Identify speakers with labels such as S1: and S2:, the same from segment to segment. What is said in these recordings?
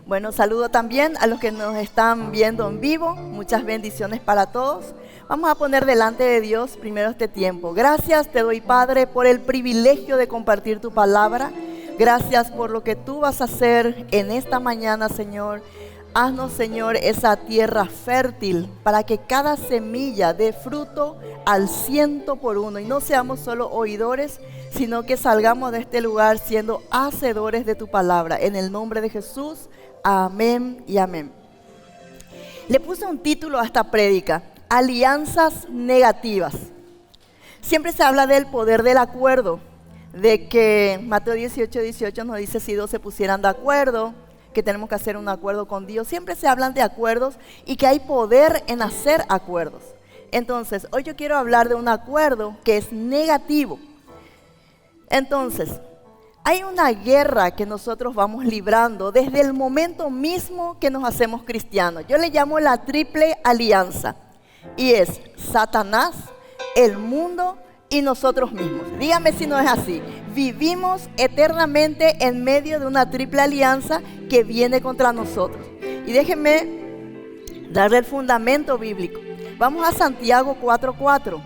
S1: Bueno, saludo también a los que nos están viendo en vivo. Muchas bendiciones para todos. Vamos a poner delante de Dios primero este tiempo. Gracias te doy, Padre, por el privilegio de compartir tu palabra. Gracias por lo que tú vas a hacer en esta mañana, Señor. Haznos, Señor, esa tierra fértil para que cada semilla dé fruto al 100 por 1 y no seamos solo oidores, sino que salgamos de este lugar siendo hacedores de tu palabra. En el nombre de Jesús, amén y amén. Le puse un título a esta prédica: alianzas negativas. Siempre se habla del poder del acuerdo, de que Mateo 18:18 nos dice: si dos se pusieran de acuerdo, que tenemos que hacer un acuerdo con Dios. Siempre se hablan de acuerdos y que hay poder en hacer acuerdos. Entonces, hoy yo quiero hablar de un acuerdo que es negativo. Entonces, hay una guerra que nosotros vamos librando desde el momento mismo que nos hacemos cristianos. Yo le llamo la triple alianza. Y es Satanás, el mundo y nosotros mismos. Dígame si no es así. Vivimos eternamente en medio de una triple alianza que viene contra nosotros. Y déjenme darle el fundamento bíblico. Vamos a Santiago 4:4.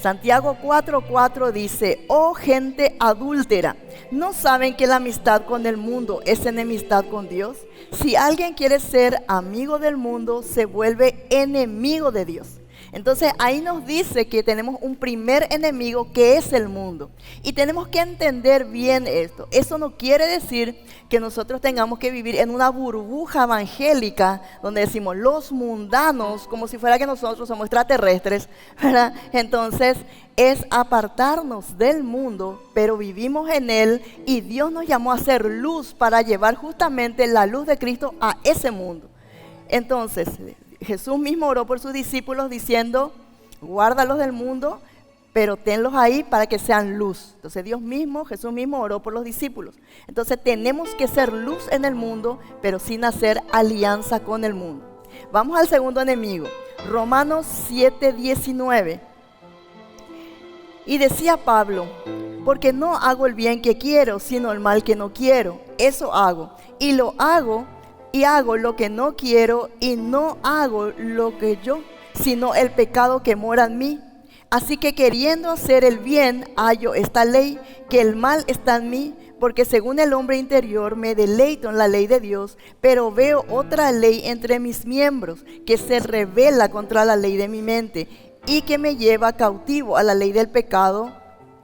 S1: Santiago 4:4 dice: oh gente adúltera, ¿no saben que la amistad con el mundo es enemistad con Dios? Si alguien quiere ser amigo del mundo, se vuelve enemigo de Dios. Entonces ahí nos dice que tenemos un primer enemigo que es el mundo. Y tenemos que entender bien esto. Eso no quiere decir que nosotros tengamos que vivir en una burbuja evangélica donde decimos los mundanos, como si fuera que nosotros somos extraterrestres, ¿verdad? Entonces es apartarnos del mundo, pero vivimos en él y Dios nos llamó a ser luz para llevar justamente la luz de Cristo a ese mundo. Entonces Jesús mismo oró por sus discípulos diciendo: guárdalos del mundo, pero tenlos ahí para que sean luz. Entonces Jesús mismo oró por los discípulos. Entonces tenemos que ser luz en el mundo, pero sin hacer alianza con el mundo. Vamos al segundo enemigo, Romanos 7:19. Y decía Pablo: porque no hago el bien que quiero, sino el mal que no quiero. Eso hago, y hago lo que no quiero, y no hago lo que yo, sino el pecado que mora en mí. Así que queriendo hacer el bien, hallo esta ley, que el mal está en mí, porque según el hombre interior me deleito en la ley de Dios, pero veo otra ley entre mis miembros, que se rebela contra la ley de mi mente, y que me lleva cautivo a la ley del pecado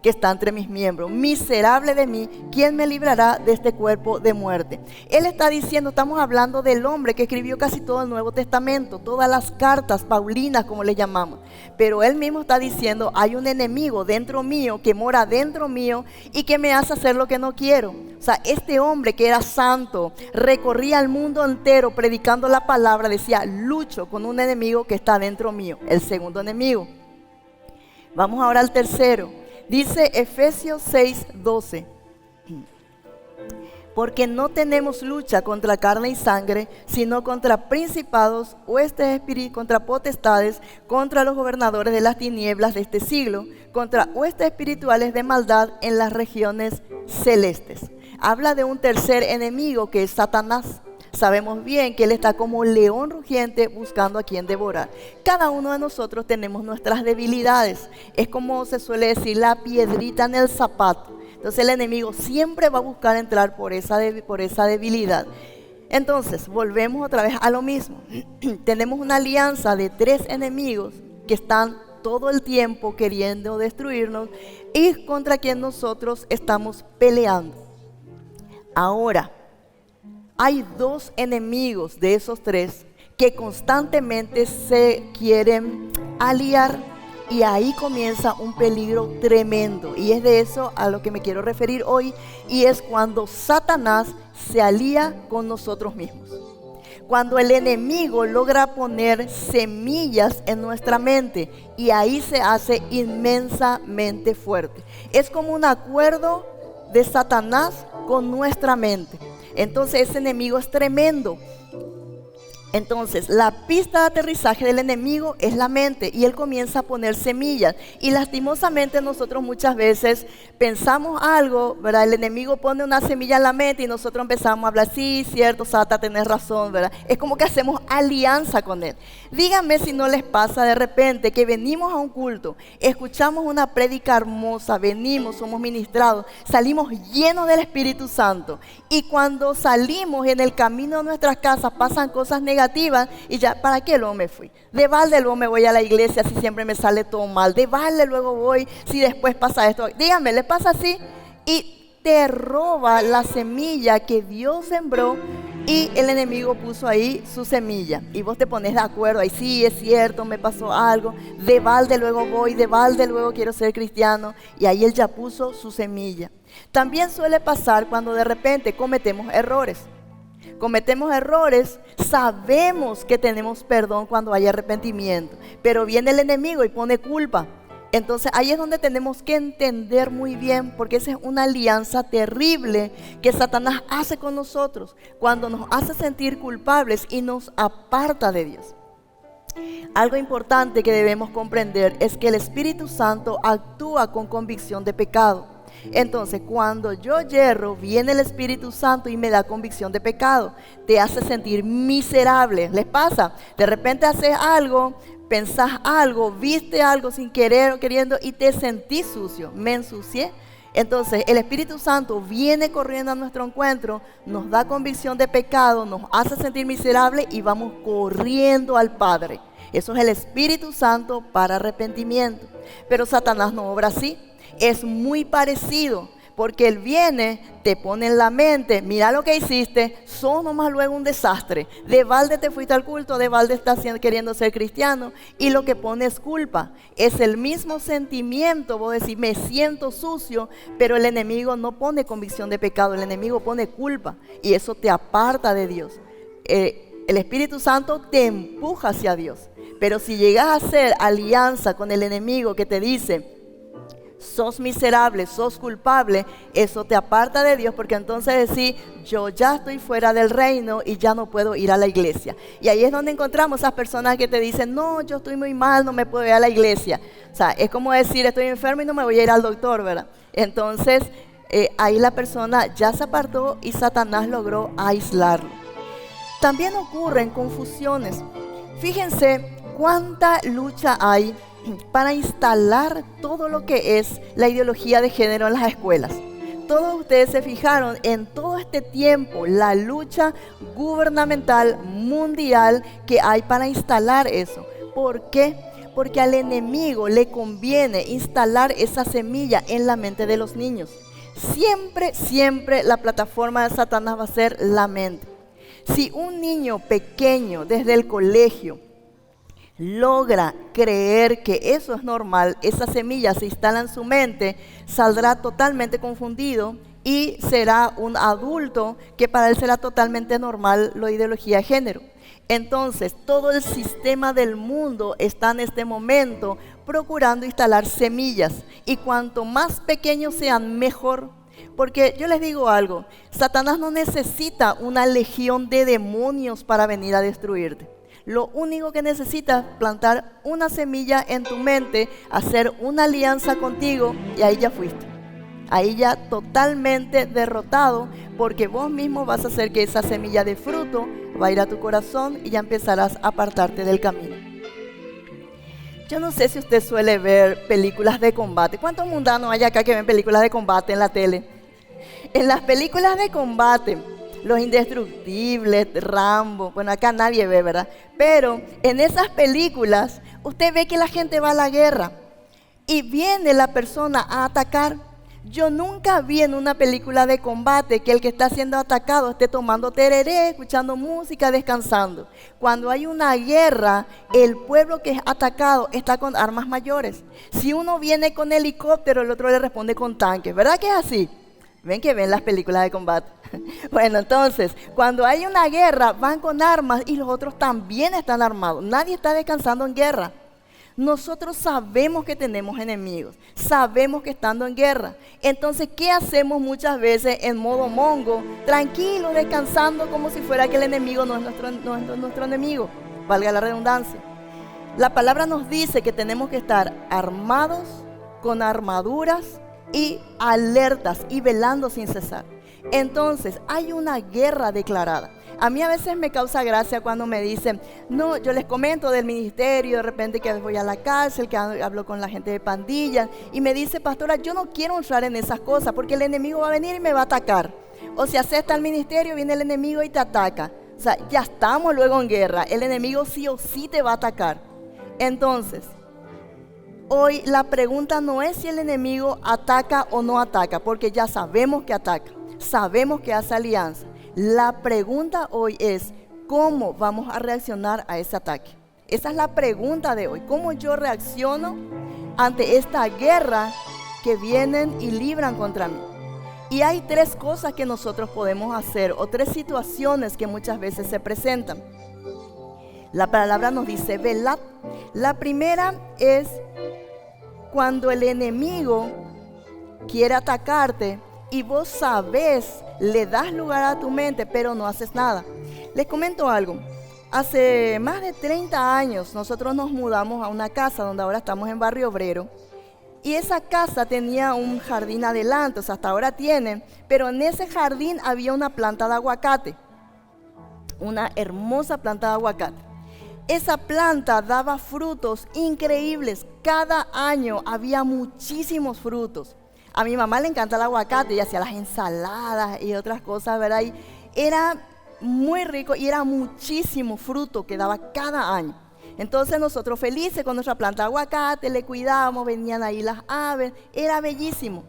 S1: que está entre mis miembros. Miserable de mí, ¿quién me librará de este cuerpo de muerte? Él está diciendo, estamos hablando del hombre que escribió casi todo el Nuevo Testamento, todas las cartas paulinas, como le llamamos. Pero él mismo está diciendo, hay un enemigo dentro mío, que mora dentro mío y que me hace hacer lo que no quiero. O sea, este hombre que era santo, recorría el mundo entero predicando la palabra, decía: lucho con un enemigo que está dentro mío, el segundo enemigo. Vamos ahora al tercero. Dice Efesios 6:12: porque no tenemos lucha contra carne y sangre, sino contra principados, huestes espirituales, contra potestades, contra los gobernadores de las tinieblas de este siglo, contra huestes espirituales de maldad en las regiones celestes. Habla de un tercer enemigo que es Satanás. Sabemos bien que él está como león rugiente buscando a quien devorar. Cada uno de nosotros tenemos nuestras debilidades. Es como se suele decir, la piedrita en el zapato. Entonces el enemigo siempre va a buscar entrar por esa debilidad. Entonces volvemos otra vez a lo mismo. Tenemos una alianza de 3 enemigos que están todo el tiempo queriendo destruirnos y contra quien nosotros estamos peleando. Ahora, hay 2 enemigos de esos 3 que constantemente se quieren aliar, y ahí comienza un peligro tremendo, y es de eso a lo que me quiero referir hoy, y es cuando Satanás se alía con nosotros mismos. Cuando el enemigo logra poner semillas en nuestra mente, y ahí se hace inmensamente fuerte. Es como un acuerdo de Satanás con nuestra mente. Entonces ese enemigo es tremendo. Entonces, la pista de aterrizaje del enemigo es la mente y él comienza a poner semillas. Y lastimosamente nosotros muchas veces pensamos algo, ¿verdad? El enemigo pone una semilla en la mente y nosotros empezamos a hablar, sí, cierto, Sata, tenés razón, ¿verdad? Es como que hacemos alianza con él. Díganme si no les pasa de repente que venimos a un culto, escuchamos una prédica hermosa, venimos, somos ministrados, salimos llenos del Espíritu Santo. Y cuando salimos en el camino de nuestras casas pasan cosas negativas y ya, ¿para qué luego me fui? De balde luego me voy a la iglesia si siempre me sale todo mal. De balde luego voy si después pasa esto. Díganme, ¿les pasa así? Y te roba la semilla que Dios sembró y el enemigo puso ahí su semilla. Y vos te pones de acuerdo, ahí sí, es cierto, me pasó algo. De balde luego voy, de balde luego quiero ser cristiano. Y ahí él ya puso su semilla. También suele pasar cuando de repente cometemos errores. Sabemos que tenemos perdón cuando hay arrepentimiento, pero viene el enemigo y pone culpa. Entonces ahí es donde tenemos que entender muy bien, porque esa es una alianza terrible que Satanás hace con nosotros, cuando nos hace sentir culpables y nos aparta de Dios. Algo importante que debemos comprender es que el Espíritu Santo actúa con convicción de pecado. Entonces, cuando yo yerro, viene el Espíritu Santo y me da convicción de pecado. Te hace sentir miserable. ¿Les pasa? De repente haces algo, pensás algo, viste algo sin querer o queriendo y te sentís sucio. Me ensucié. Entonces, el Espíritu Santo viene corriendo a nuestro encuentro, nos da convicción de pecado, nos hace sentir miserable y vamos corriendo al Padre. Eso es el Espíritu Santo para arrepentimiento. Pero Satanás no obra así. Es muy parecido, porque él viene, te pone en la mente, mira lo que hiciste, sos nomás luego un desastre. De balde te fuiste al culto, de balde estás queriendo ser cristiano, y lo que pone es culpa. Es el mismo sentimiento, vos decís, me siento sucio, pero el enemigo no pone convicción de pecado, el enemigo pone culpa, y eso te aparta de Dios. El Espíritu Santo te empuja hacia Dios, pero si llegas a hacer alianza con el enemigo que te dice, sos miserable, sos culpable, eso te aparta de Dios, porque entonces decís, yo ya estoy fuera del reino y ya no puedo ir a la iglesia. Y ahí es donde encontramos esas personas que te dicen, no, yo estoy muy mal, no me puedo ir a la iglesia. O sea, es como decir, estoy enfermo y no me voy a ir al doctor, ¿verdad? Entonces, ahí la persona ya se apartó y Satanás logró aislarlo. También ocurren confusiones. Fíjense cuánta lucha hay para instalar todo lo que es la ideología de género en las escuelas. Todos ustedes se fijaron en todo este tiempo la lucha gubernamental mundial que hay para instalar eso. ¿Por qué? Porque al enemigo le conviene instalar esa semilla en la mente de los niños. Siempre la plataforma de Satanás va a ser la mente. Si un niño pequeño desde el colegio logra creer que eso es normal, esa semilla se instala en su mente, saldrá totalmente confundido y será un adulto que para él será totalmente normal la ideología de género. Entonces, todo el sistema del mundo está en este momento procurando instalar semillas, y cuanto más pequeños sean, mejor. Porque yo les digo algo, Satanás no necesita una legión de demonios para venir a destruirte. Lo único que necesitas es plantar una semilla en tu mente, hacer una alianza contigo y ahí ya fuiste. Ahí ya totalmente derrotado, porque vos mismo vas a hacer que esa semilla de fruto va a ir a tu corazón y ya empezarás a apartarte del camino. Yo no sé si usted suele ver películas de combate. ¿Cuántos mundanos hay acá que ven películas de combate en la tele? En las películas de combate, Los Indestructibles, Rambo, bueno, acá nadie ve, ¿verdad? Pero en esas películas, usted ve que la gente va a la guerra y viene la persona a atacar. Yo nunca vi en una película de combate que el que está siendo atacado esté tomando tereré, escuchando música, descansando. Cuando hay una guerra, el pueblo que es atacado está con armas mayores. Si uno viene con helicóptero, el otro le responde con tanques. ¿Verdad que es así? ¿Ven que ven las películas de combate? Bueno, entonces, cuando hay una guerra, van con armas y los otros también están armados. Nadie está descansando en guerra. Nosotros sabemos que tenemos enemigos, sabemos que estando en guerra. Entonces, ¿qué hacemos muchas veces en modo mongo? Tranquilo, descansando como si fuera que el enemigo no es nuestro enemigo, valga la redundancia. La palabra nos dice que tenemos que estar armados, con armaduras y alertas y velando sin cesar. Entonces, hay una guerra declarada. A mí a veces me causa gracia cuando me dicen, no, yo les comento del ministerio, de repente que voy a la cárcel, que hablo con la gente de pandillas, y me dice, pastora, yo no quiero entrar en esas cosas, porque el enemigo va a venir y me va a atacar. O si acepta el ministerio, viene el enemigo y te ataca. O sea, ya estamos luego en guerra, el enemigo sí o sí te va a atacar. Entonces, hoy la pregunta no es si el enemigo ataca o no ataca, porque ya sabemos que ataca, sabemos que hace alianza. La pregunta hoy es, ¿cómo vamos a reaccionar a ese ataque? Esa es la pregunta de hoy. ¿Cómo yo reacciono ante esta guerra que vienen y libran contra mí? Y hay tres cosas que nosotros podemos hacer, o tres situaciones que muchas veces se presentan. La palabra nos dice, velad. La primera es cuando el enemigo quiere atacarte y vos sabés, le das lugar a tu mente, pero no haces nada. Les comento algo. Hace más de 30 años nosotros nos mudamos a una casa donde ahora estamos en Barrio Obrero. Y esa casa tenía un jardín adelante, o sea, hasta ahora tiene, pero en ese jardín había una planta de aguacate. Una hermosa planta de aguacate. Esa planta daba frutos increíbles. Cada año había muchísimos frutos. A mi mamá le encanta el aguacate y hacía las ensaladas y otras cosas, ¿verdad? Y era muy rico y era muchísimo fruto que daba cada año. Entonces nosotros felices con nuestra planta de aguacate, le cuidábamos, venían ahí las aves, era bellísimo.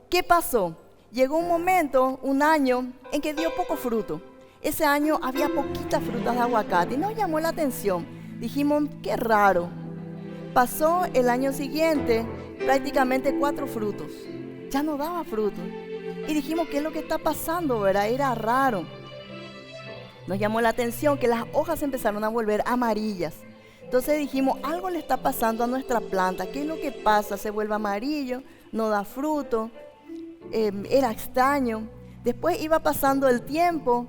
S1: ¿Qué pasó? Llegó un momento, un año, en que dio poco fruto. Ese año había poquitas frutas de aguacate y nos llamó la atención. Dijimos, qué raro. Pasó el año siguiente, prácticamente 4 frutos. Ya no daba fruto. Y dijimos, ¿qué es lo que está pasando, verdad? Era raro. Nos llamó la atención que las hojas empezaron a volver amarillas. Entonces dijimos, algo le está pasando a nuestra planta. ¿Qué es lo que pasa? Se vuelve amarillo, no da fruto. Era extraño. Después iba pasando el tiempo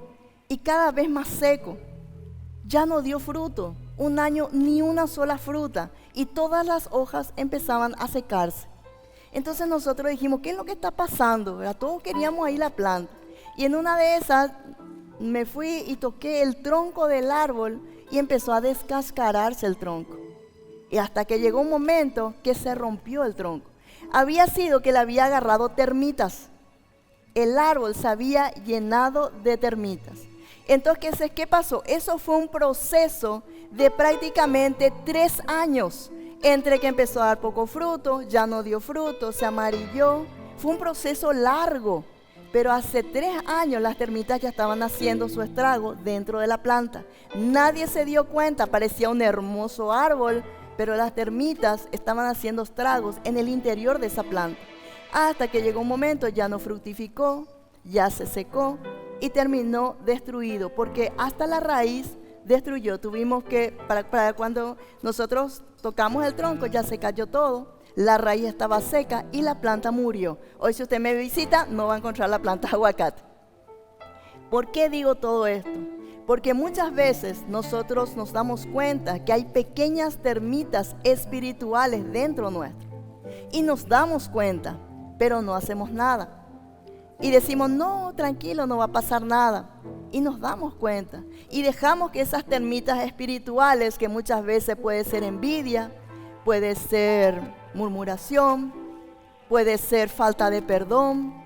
S1: y cada vez más seco. Ya no dio fruto. Un año ni una sola fruta. Y todas las hojas empezaban a secarse. Entonces nosotros dijimos, ¿qué es lo que está pasando? ¿Verdad? Todos queríamos ahí la planta. Y en una de esas me fui y toqué el tronco del árbol y empezó a descascararse el tronco. Y hasta que llegó un momento que se rompió el tronco. Había sido que le había agarrado termitas. El árbol se había llenado de termitas. Entonces, ¿qué pasó? Eso fue un proceso de prácticamente 3 años. Entre que empezó a dar poco fruto, ya no dio fruto, se amarilló. Fue un proceso largo. Pero hace 3 años las termitas ya estaban haciendo su estrago dentro de la planta. Nadie se dio cuenta, parecía un hermoso árbol, pero las termitas estaban haciendo estragos en el interior de esa planta. Hasta que llegó un momento, ya no fructificó, ya se secó y terminó destruido, porque hasta la raíz destruyó. Tuvimos que, para cuando nosotros tocamos el tronco, ya se cayó todo. La raíz estaba seca y la planta murió. Hoy si usted me visita, no va a encontrar la planta de aguacate. ¿Por qué digo todo esto? Porque muchas veces nosotros nos damos cuenta que hay pequeñas termitas espirituales dentro nuestro. Y nos damos cuenta, pero no hacemos nada. Y decimos, no, tranquilo, no va a pasar nada. Y nos damos cuenta. Y dejamos que esas termitas espirituales, que muchas veces puede ser envidia, puede ser murmuración, puede ser falta de perdón,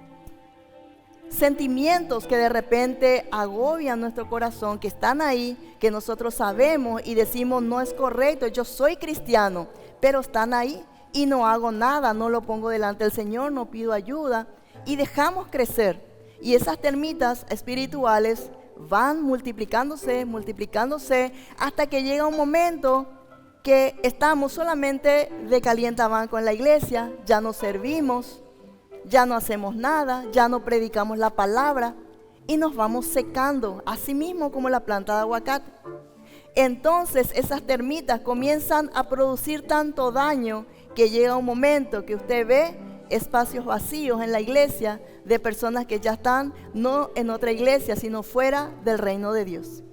S1: sentimientos que de repente agobian nuestro corazón, que están ahí, que nosotros sabemos y decimos no es correcto, yo soy cristiano, pero están ahí y no hago nada, no lo pongo delante del Señor, no pido ayuda y dejamos crecer. Y esas termitas espirituales van multiplicándose hasta que llega un momento que estamos solamente de calientabanco en la iglesia, ya no servimos, ya no hacemos nada, ya no predicamos la palabra y nos vamos secando, así mismo como la planta de aguacate. Entonces esas termitas comienzan a producir tanto daño que llega un momento que usted ve espacios vacíos en la iglesia de personas que ya están no en otra iglesia, sino fuera del reino de Dios.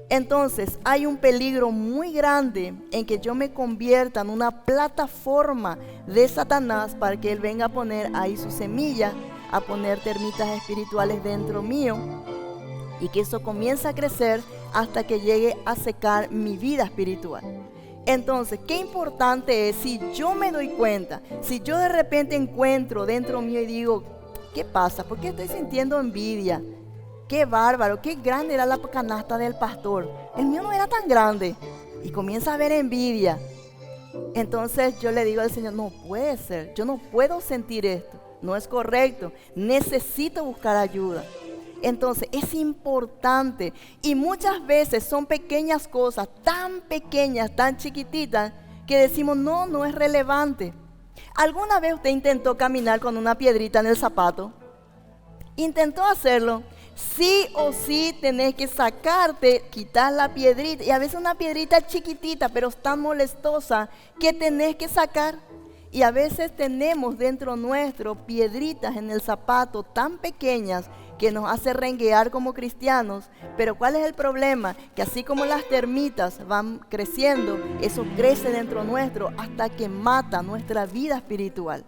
S1: Entonces hay un peligro muy grande en que yo me convierta en una plataforma de Satanás para que él venga a poner ahí su semilla, a poner termitas espirituales dentro mío, y que eso comience a crecer hasta que llegue a secar mi vida espiritual. Entonces, qué importante es, si yo me doy cuenta, si yo de repente encuentro dentro mío y digo, ¿qué pasa? ¿Por qué estoy sintiendo envidia? Qué bárbaro, qué grande era la canasta del pastor. El mío no era tan grande. Y comienza a haber envidia. Entonces yo le digo al Señor, no puede ser, yo no puedo sentir esto. No es correcto, necesito buscar ayuda. Entonces es importante, y muchas veces son pequeñas cosas, tan pequeñas, tan chiquititas, que decimos, no es relevante. ¿Alguna vez usted intentó caminar con una piedrita en el zapato? ¿Intentó hacerlo? Sí o sí tenés que sacarte, quitar la piedrita, y a veces una piedrita chiquitita, pero tan molestosa, que tenés que sacar. Y a veces tenemos dentro nuestro piedritas en el zapato tan pequeñas que nos hace renguear como cristianos. Pero ¿cuál es el problema? Que así como las termitas van creciendo, eso crece dentro nuestro hasta que mata nuestra vida espiritual.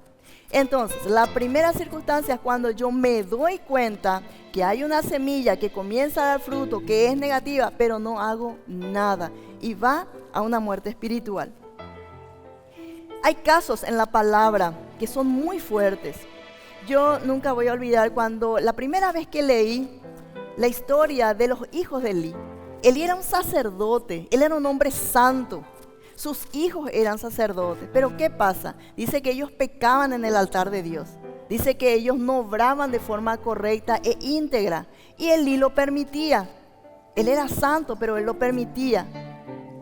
S1: Entonces, la primera circunstancia es cuando yo me doy cuenta que hay una semilla que comienza a dar fruto, que es negativa, pero no hago nada y va a una muerte espiritual. Hay casos en la palabra que son muy fuertes. Yo nunca voy a olvidar cuando la primera vez que leí la historia de los hijos de Elí. Elí era un sacerdote, él era un hombre santo. Sus hijos eran sacerdotes, pero ¿qué pasa? Dice que ellos pecaban en el altar de Dios. Dice que ellos no obraban de forma correcta e íntegra. Y Elí lo permitía. Él era santo, pero él lo permitía.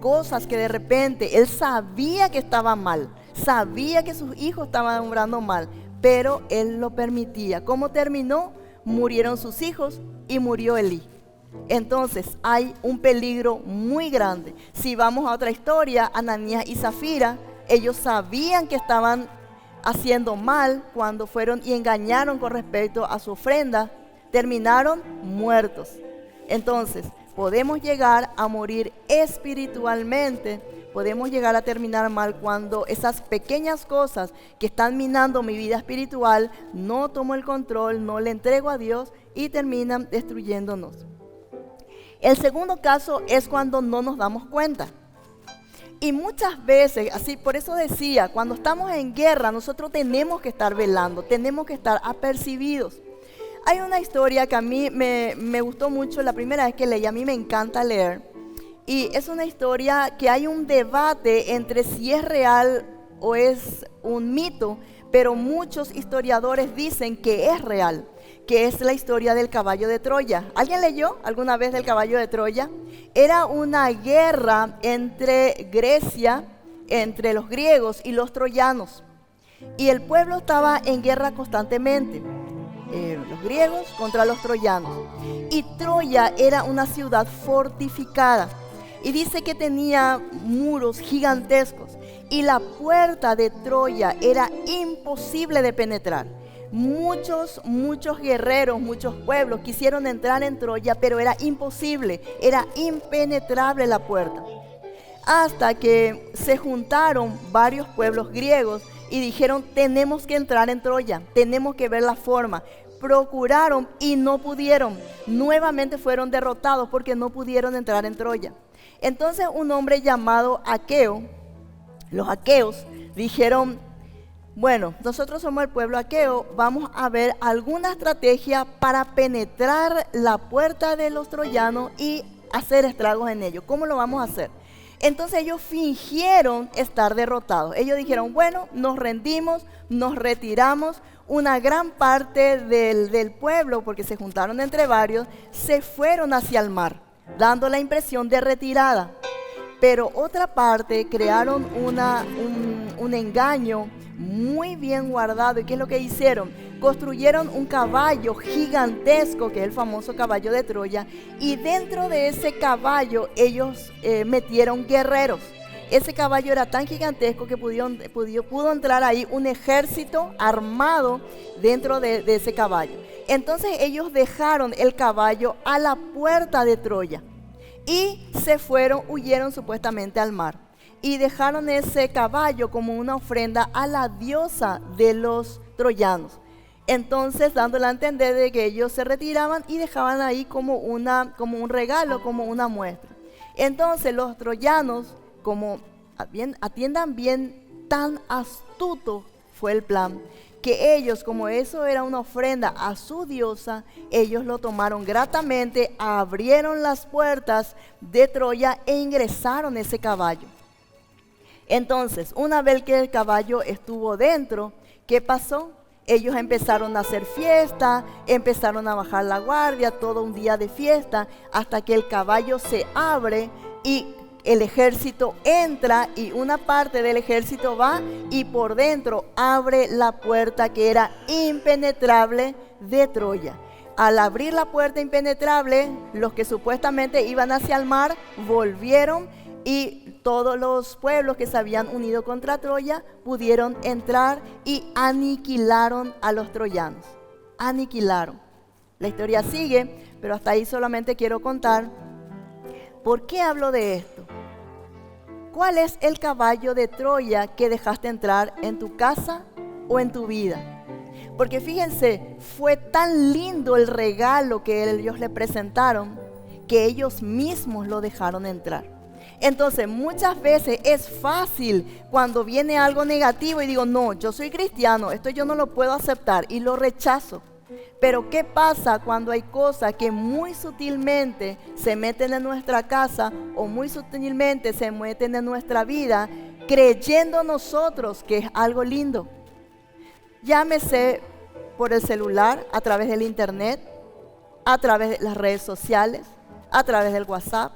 S1: Cosas que de repente él sabía que estaban mal. Sabía que sus hijos estaban obrando mal, pero él lo permitía. ¿Cómo terminó? Murieron sus hijos y murió Elí. Entonces hay un peligro muy grande. Si vamos a otra historia, Ananías y Zafira, ellos sabían que estaban haciendo mal cuando fueron y engañaron con respecto a su ofrenda, terminaron muertos. Entonces podemos llegar a morir espiritualmente, podemos llegar a terminar mal cuando esas pequeñas cosas que están minando mi vida espiritual, no tomo el control, no le entrego a Dios y terminan destruyéndonos. El segundo caso es cuando no nos damos cuenta. Y muchas veces, así por eso decía, cuando estamos en guerra, nosotros tenemos que estar velando, tenemos que estar apercibidos. Hay una historia que a mí me gustó mucho la primera vez que leí, a mí me encanta leer. Y es una historia que hay un debate entre si es real o es un mito, pero muchos historiadores dicen que es real, que es la historia del caballo de Troya. ¿Alguien leyó alguna vez del caballo de Troya? Era una guerra entre Grecia, entre los griegos y los troyanos. Y el pueblo estaba en guerra constantemente. Los griegos contra los troyanos. Y Troya era una ciudad fortificada. Y dice que tenía muros gigantescos. Y la puerta de Troya era imposible de penetrar. Muchos guerreros, muchos pueblos quisieron entrar en Troya, pero era imposible, era impenetrable la puerta. Hasta que se juntaron varios pueblos griegos y dijeron, tenemos que entrar en Troya, tenemos que ver la forma. Procuraron y no pudieron. Nuevamente fueron derrotados porque no pudieron entrar en Troya. Entonces un hombre llamado Aqueo, los aqueos, dijeron, bueno, nosotros somos el pueblo aqueo, vamos a ver alguna estrategia para penetrar la puerta de los troyanos y hacer estragos en ellos. ¿Cómo lo vamos a hacer? Entonces ellos fingieron estar derrotados. Ellos dijeron, bueno, nos rendimos, nos retiramos. Una gran parte del pueblo, porque se juntaron entre varios, se fueron hacia el mar, dando la impresión de retirada. Pero otra parte crearon un engaño muy bien guardado. ¿Y qué es lo que hicieron? construyeron un caballo gigantesco, que es el famoso caballo de Troya, y dentro de ese caballo ellos metieron guerreros. Ese caballo era tan gigantesco que pudo entrar ahí un ejército armado dentro de ese caballo. Entonces ellos dejaron el caballo a la puerta de Troya y huyeron supuestamente al mar. Y dejaron ese caballo como una ofrenda a la diosa de los troyanos. Entonces, dándole a entender de que ellos se retiraban y dejaban ahí como un regalo, como una muestra. Entonces los troyanos, atiendan bien, tan astuto fue el plan, que ellos, como eso era una ofrenda a su diosa, ellos lo tomaron gratamente, abrieron las puertas de Troya e ingresaron ese caballo. Entonces, una vez que el caballo estuvo dentro, ¿qué pasó? Ellos empezaron a hacer fiesta, empezaron a bajar la guardia, todo un día de fiesta, hasta que el caballo se abre y el ejército entra, y una parte del ejército va y por dentro abre la puerta que era impenetrable de Troya. Al abrir la puerta impenetrable, los que supuestamente iban hacia el mar volvieron, y todos los pueblos que se habían unido contra Troya pudieron entrar y aniquilaron a los troyanos. Aniquilaron. La historia sigue, pero hasta ahí solamente quiero contar. ¿Por qué hablo de esto? ¿Cuál es el caballo de Troya que dejaste entrar en tu casa o en tu vida? Porque fíjense, fue tan lindo el regalo que ellos le presentaron que ellos mismos lo dejaron entrar. Entonces, muchas veces es fácil cuando viene algo negativo y digo, no, yo soy cristiano, esto yo no lo puedo aceptar y lo rechazo. Pero ¿qué pasa cuando hay cosas que muy sutilmente se meten en nuestra casa o muy sutilmente se meten en nuestra vida, creyendo nosotros que es algo lindo? Llámese por el celular, a través del internet, a través de las redes sociales, a través del WhatsApp,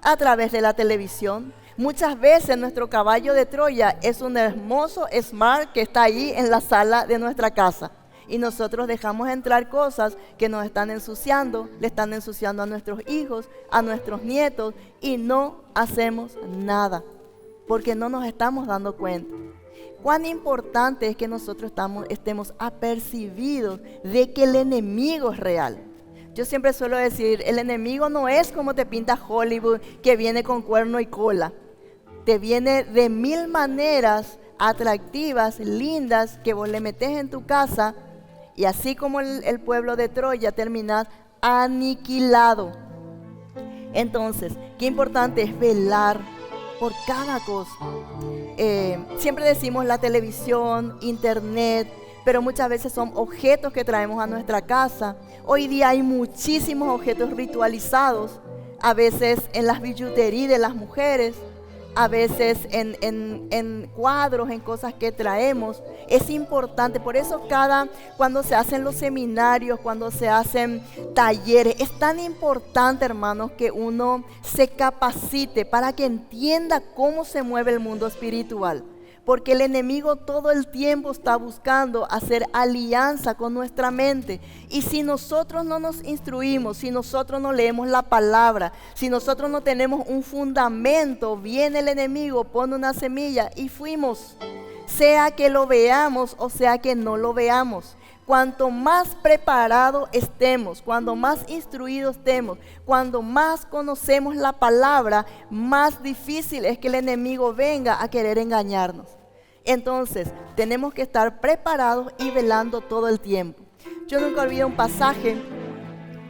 S1: a través de la televisión. Muchas veces nuestro caballo de Troya es un hermoso Smart que está ahí en la sala de nuestra casa. Y nosotros dejamos entrar cosas que nos están ensuciando, le están ensuciando a nuestros hijos, a nuestros nietos, y no hacemos nada, porque no nos estamos dando cuenta. Cuán importante es que nosotros estemos apercibidos de que el enemigo es real. Yo siempre suelo decir, el enemigo no es como te pinta Hollywood, que viene con cuerno y cola. Te viene de 1000 maneras atractivas, lindas, que vos le metés en tu casa. Y así como el pueblo de Troya, terminás aniquilado. Entonces, qué importante es velar por cada cosa. Siempre decimos la televisión, internet, pero muchas veces son objetos que traemos a nuestra casa. Hoy día hay muchísimos objetos ritualizados, a veces en las billuterías de las mujeres, a veces en cuadros, en cosas que traemos. Es importante, por eso cuando se hacen los seminarios, cuando se hacen talleres, es tan importante, hermanos, que uno se capacite para que entienda cómo se mueve el mundo espiritual. Porque el enemigo todo el tiempo está buscando hacer alianza con nuestra mente. Y si nosotros no nos instruimos, si nosotros no leemos la palabra, si nosotros no tenemos un fundamento, viene el enemigo, pone una semilla y fuimos. Sea que lo veamos o sea que no lo veamos. Cuanto más preparados estemos, cuando más instruidos estemos, cuando más conocemos la palabra, más difícil es que el enemigo venga a querer engañarnos. Entonces, tenemos que estar preparados y velando todo el tiempo. Yo nunca olvido un pasaje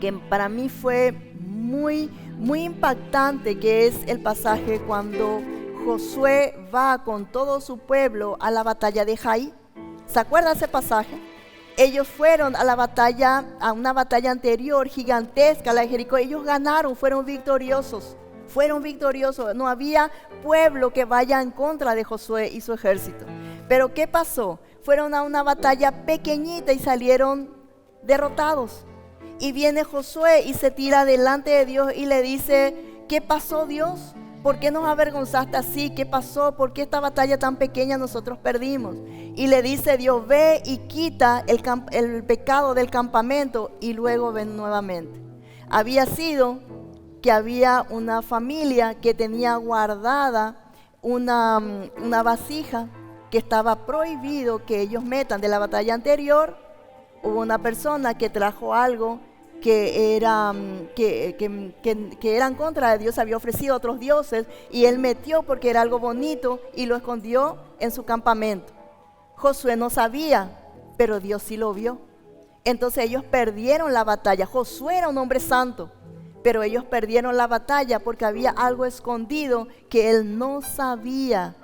S1: que para mí fue muy, muy impactante, que es el pasaje cuando Josué va con todo su pueblo a la batalla de Jai. ¿Se acuerda ese pasaje? Ellos fueron a la batalla, a una batalla anterior gigantesca, la de Jericó. Ellos ganaron, fueron victoriosos. No había pueblo que vaya en contra de Josué y su ejército. Pero ¿qué pasó? Fueron a una batalla pequeñita y salieron derrotados. Y viene Josué y se tira delante de Dios y le dice, ¿qué pasó, Dios? ¿Por qué nos avergonzaste así? ¿Qué pasó? ¿Por qué esta batalla tan pequeña nosotros perdimos? Y le dice Dios, ve y quita el pecado del campamento y luego ven nuevamente. Había sido que había una familia que tenía guardada una vasija que estaba prohibido que ellos metan. De la batalla anterior hubo una persona que trajo algo que era en contra de Dios, había ofrecido a otros dioses y él metió porque era algo bonito y lo escondió en su campamento. Josué no sabía, pero Dios sí lo vio. Entonces ellos perdieron la batalla. Josué era un hombre santo, pero ellos perdieron la batalla porque había algo escondido que él no sabía.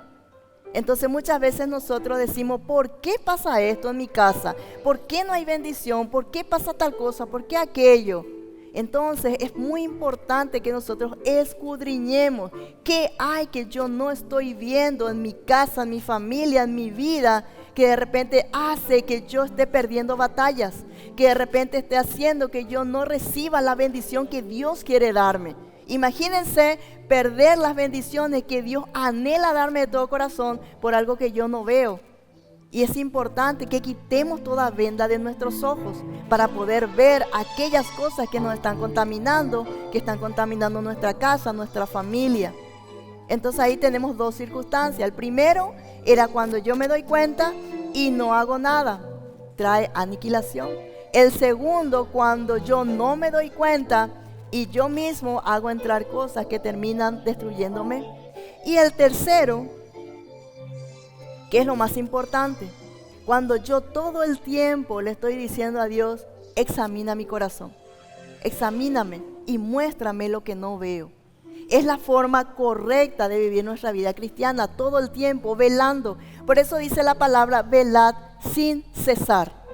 S1: Entonces muchas veces nosotros decimos, ¿por qué pasa esto en mi casa? ¿Por qué no hay bendición? ¿Por qué pasa tal cosa? ¿Por qué aquello? Entonces es muy importante que nosotros escudriñemos qué hay que yo no estoy viendo en mi casa, en mi familia, en mi vida, que de repente hace que yo esté perdiendo batallas, que de repente esté haciendo que yo no reciba la bendición que Dios quiere darme. Imagínense perder las bendiciones que Dios anhela darme de todo corazón por algo que yo no veo. Y es importante que quitemos toda venda de nuestros ojos para poder ver aquellas cosas que nos están contaminando, que están contaminando nuestra casa, nuestra familia. Entonces ahí tenemos dos circunstancias. El primero era cuando yo me doy cuenta y no hago nada, trae aniquilación. El segundo, cuando yo no me doy cuenta y yo mismo hago entrar cosas que terminan destruyéndome. Y el tercero, que es lo más importante, cuando yo todo el tiempo le estoy diciendo a Dios, examina mi corazón, examíname y muéstrame lo que no veo. Es la forma correcta de vivir nuestra vida cristiana, todo el tiempo velando. Por eso dice la palabra, velad sin cesar.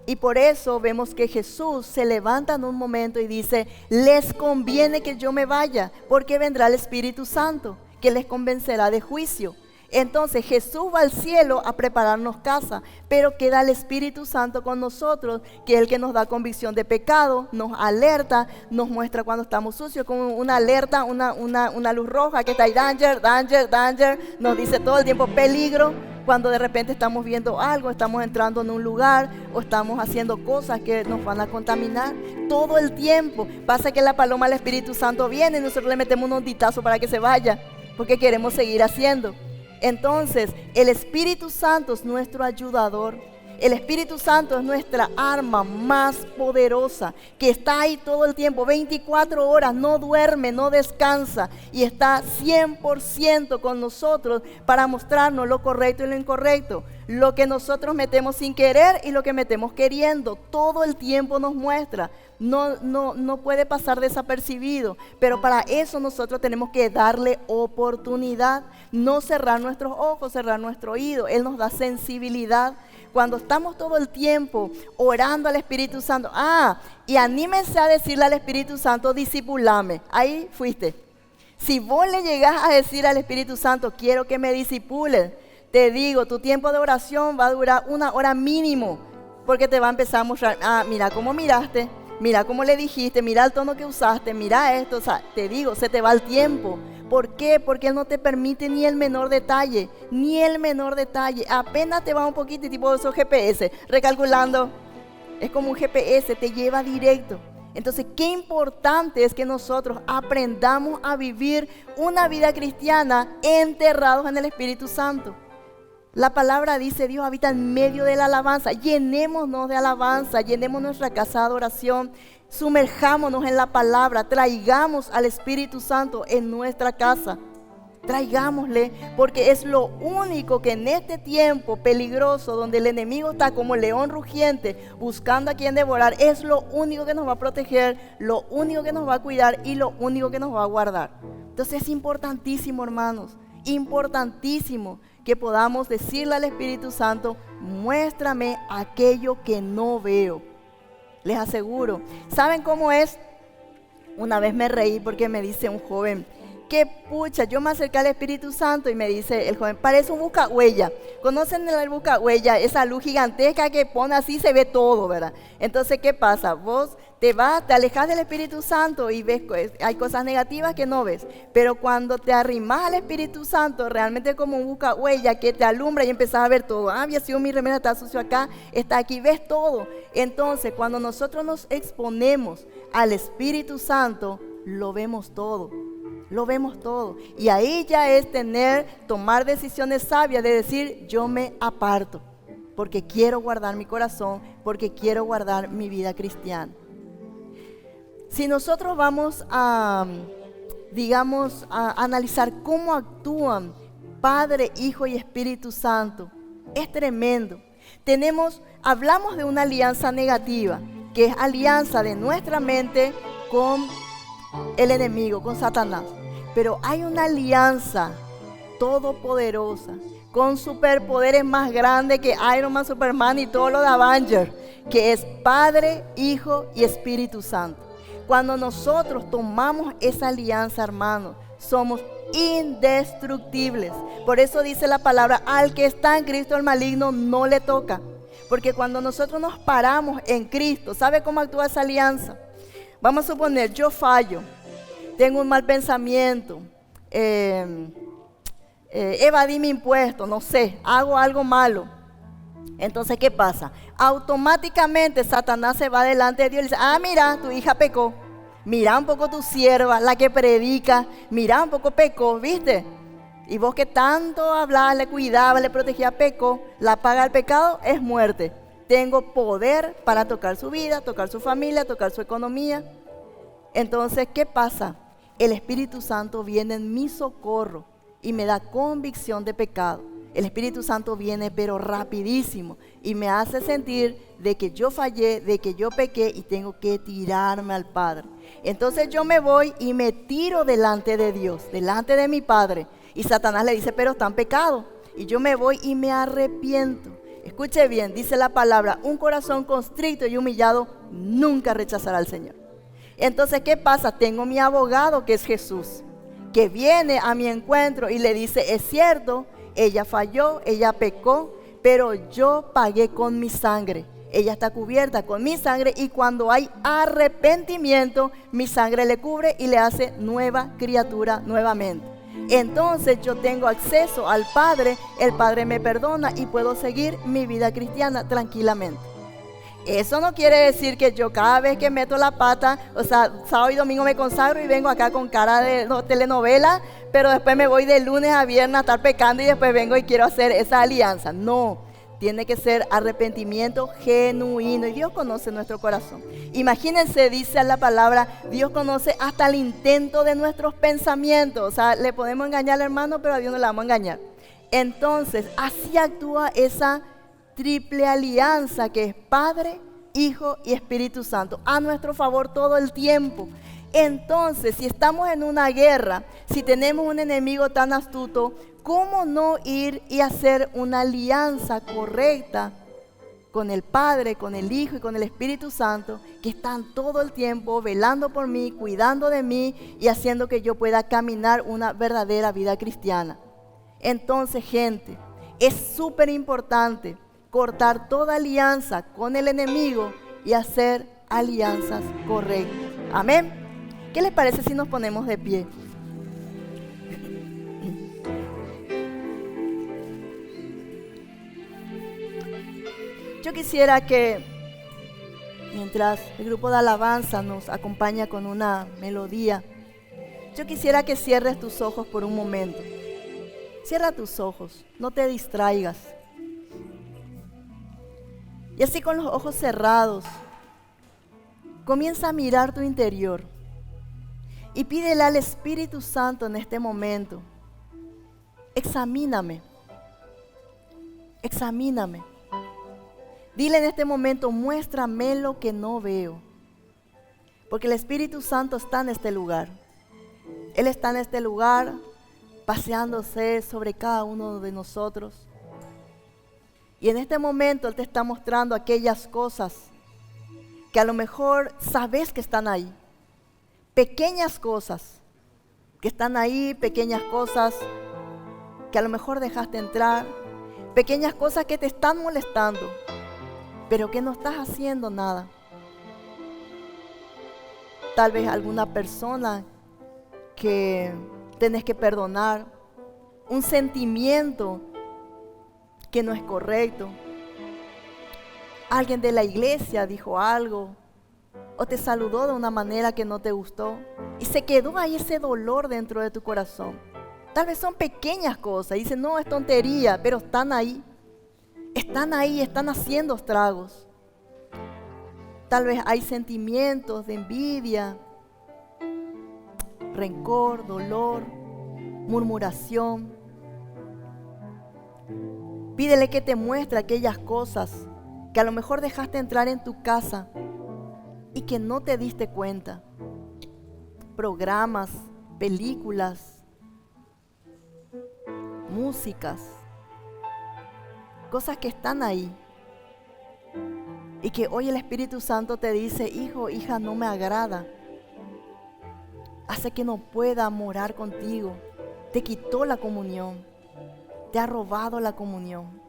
S1: Y por eso vemos que Jesús se levanta en un momento y dice, les conviene que yo me vaya, porque vendrá el Espíritu Santo, que les convencerá de juicio. Entonces Jesús va al cielo a prepararnos casa, pero queda el Espíritu Santo con nosotros, que es el que nos da convicción de pecado, nos alerta, nos muestra cuando estamos sucios, como una alerta, una luz roja que está ahí, danger, danger, danger, nos dice todo el tiempo peligro. Cuando de repente estamos viendo algo, estamos entrando en un lugar o estamos haciendo cosas que nos van a contaminar todo el tiempo. Pasa que la paloma del Espíritu Santo viene y nosotros le metemos un onditazo para que se vaya, porque queremos seguir haciendo. Entonces, el Espíritu Santo es nuestro ayudador. El Espíritu Santo es nuestra arma más poderosa, que está ahí todo el tiempo, 24 horas, no duerme, no descansa y está 100% con nosotros para mostrarnos lo correcto y lo incorrecto, lo que nosotros metemos sin querer y lo que metemos queriendo, todo el tiempo nos muestra. No puede pasar desapercibido, pero para eso nosotros tenemos que darle oportunidad, no cerrar nuestros ojos, cerrar nuestro oído. Él nos da sensibilidad. Cuando estamos todo el tiempo orando al Espíritu Santo, y anímense a decirle al Espíritu Santo, discipulame. Ahí fuiste. Si vos le llegás a decir al Espíritu Santo, quiero que me disipules, te digo, tu tiempo de oración va a durar 1 hora mínimo, porque te va a empezar a mostrar, mira cómo miraste, mira cómo le dijiste, mira el tono que usaste, mira esto, o sea, te digo, se te va el tiempo. ¿Por qué? Porque Él no te permite ni el menor detalle, ni el menor detalle. Apenas te va un poquito, tipo esos GPS, recalculando. Es como un GPS, te lleva directo. Entonces, qué importante es que nosotros aprendamos a vivir una vida cristiana enterrados en el Espíritu Santo. La palabra dice, Dios habita en medio de la alabanza. Llenémonos de alabanza, llenemos nuestra casa de adoración. Sumerjámonos en la palabra, traigamos al Espíritu Santo en nuestra casa, traigámosle, porque es lo único que en este tiempo peligroso, donde el enemigo está como león rugiente, buscando a quien devorar, es lo único que nos va a proteger, lo único que nos va a cuidar y lo único que nos va a guardar. Entonces es importantísimo, hermanos, importantísimo que podamos decirle al Espíritu Santo, muéstrame aquello que no veo. Les aseguro. ¿Saben cómo es? Una vez me reí porque me dice un joven, qué pucha, yo me acerqué al Espíritu Santo y me dice el joven, parece un buscahuella. ¿Conocen el buscahuella? Esa luz gigantesca que pone así, se ve todo, ¿verdad? Entonces, ¿qué pasa? Vos te alejas del Espíritu Santo y ves, hay cosas negativas que no ves. Pero cuando te arrimas al Espíritu Santo, realmente es como un buscahuella que te alumbra y empezás a ver todo. Ah, había sido mi remera, está sucio acá, está aquí, ves todo. Entonces, cuando nosotros nos exponemos al Espíritu Santo, lo vemos todo. Lo vemos todo. Y ahí ya es tomar decisiones sabias de decir, yo me aparto, porque quiero guardar mi corazón, porque quiero guardar mi vida cristiana. Si nosotros vamos a analizar cómo actúan Padre, Hijo y Espíritu Santo, es tremendo. Hablamos de una alianza negativa, que es alianza de nuestra mente con el enemigo, con Satanás. Pero hay una alianza todopoderosa, con superpoderes más grandes que Iron Man, Superman y todo lo de Avengers, que es Padre, Hijo y Espíritu Santo. Cuando nosotros tomamos esa alianza, hermanos, somos indestructibles. Por eso dice la palabra, al que está en Cristo el maligno no le toca. Porque cuando nosotros nos paramos en Cristo, ¿sabe cómo actúa esa alianza? Vamos a suponer, yo fallo, tengo un mal pensamiento, evadí mi impuesto, no sé, hago algo malo. Entonces, ¿qué pasa? Automáticamente Satanás se va delante de Dios y dice, mira, tu hija pecó. Mira un poco tu sierva, la que predica, mira un poco pecó, ¿viste? Y vos que tanto hablabas, le cuidabas, le protegías, pecó. La paga del pecado es muerte. Tengo poder para tocar su vida, tocar su familia, tocar su economía. Entonces, ¿qué pasa? El Espíritu Santo viene en mi socorro y me da convicción de pecado. El Espíritu Santo viene pero rapidísimo y me hace sentir de que yo fallé, de que yo pequé y tengo que tirarme al Padre. Entonces yo me voy y me tiro delante de Dios, delante de mi Padre. Y Satanás le dice, pero está en pecado. Y yo me voy y me arrepiento. Escuche bien, dice la palabra, un corazón constricto y humillado nunca rechazará al Señor. Entonces, ¿qué pasa? Tengo mi abogado que es Jesús, que viene a mi encuentro y le dice, es cierto, ella falló, ella pecó, pero yo pagué con mi sangre. Ella está cubierta con mi sangre y cuando hay arrepentimiento, mi sangre le cubre y le hace nueva criatura nuevamente. Entonces yo tengo acceso al Padre, el Padre me perdona y puedo seguir mi vida cristiana tranquilamente. Eso no quiere decir que yo cada vez que meto la pata, o sea, sábado y domingo me consagro y vengo acá con cara de telenovela, pero después me voy de lunes a viernes a estar pecando y después vengo y quiero hacer esa alianza. No, tiene que ser arrepentimiento genuino y Dios conoce nuestro corazón. Imagínense, dice la palabra, Dios conoce hasta el intento de nuestros pensamientos. O sea, le podemos engañar al hermano, pero a Dios no le vamos a engañar. Entonces, así actúa esa triple alianza que es Padre, Hijo y Espíritu Santo, a nuestro favor todo el tiempo. Entonces, si estamos en una guerra, si tenemos un enemigo tan astuto, ¿cómo no ir y hacer una alianza correcta con el Padre, con el Hijo y con el Espíritu Santo, que están todo el tiempo velando por mí, cuidando de mí y haciendo que yo pueda caminar una verdadera vida cristiana? Entonces, gente, es súper importante cortar toda alianza con el enemigo y hacer alianzas correctas. Amén. ¿Qué les parece si nos ponemos de pie? Yo quisiera que, mientras el grupo de alabanza nos acompaña con una melodía, yo quisiera que cierres tus ojos por un momento. Cierra tus ojos, no te distraigas. Y así con los ojos cerrados, comienza a mirar tu interior y pídele al Espíritu Santo en este momento, examíname, examíname. Dile en este momento, muéstrame lo que no veo. Porque el Espíritu Santo está en este lugar. Él está en este lugar paseándose sobre cada uno de nosotros. Y en este momento Él te está mostrando aquellas cosas que a lo mejor sabes que están ahí. Pequeñas cosas, que están ahí, pequeñas cosas que a lo mejor dejaste entrar, pequeñas cosas que te están molestando, pero que no estás haciendo nada. Tal vez alguna persona que tenés que perdonar, un sentimiento que no es correcto. Alguien de la iglesia dijo algo o te saludó de una manera que no te gustó y se quedó ahí ese dolor dentro de tu corazón. Tal vez son pequeñas cosas, dicen no, es tontería, pero están ahí, están haciendo estragos. Tal vez hay sentimientos de envidia, rencor, dolor, murmuración. Pídele que te muestre aquellas cosas que a lo mejor dejaste entrar en tu casa y que no te diste cuenta. Programas, películas, músicas, cosas que están ahí y que hoy el Espíritu Santo te dice, hijo, hija, no me agrada. Hace que no pueda morar contigo. Te quitó la comunión. Te ha robado la comunión.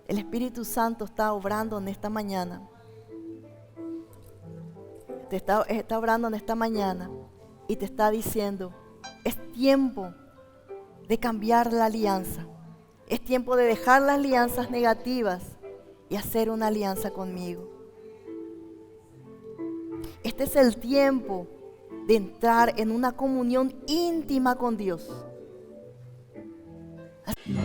S1: El Espíritu Santo está obrando en esta mañana. Está obrando en esta mañana y te está diciendo, es tiempo de cambiar la alianza. Es tiempo de dejar las alianzas negativas y hacer una alianza conmigo. Este es el tiempo de entrar en una comunión íntima con Dios. Así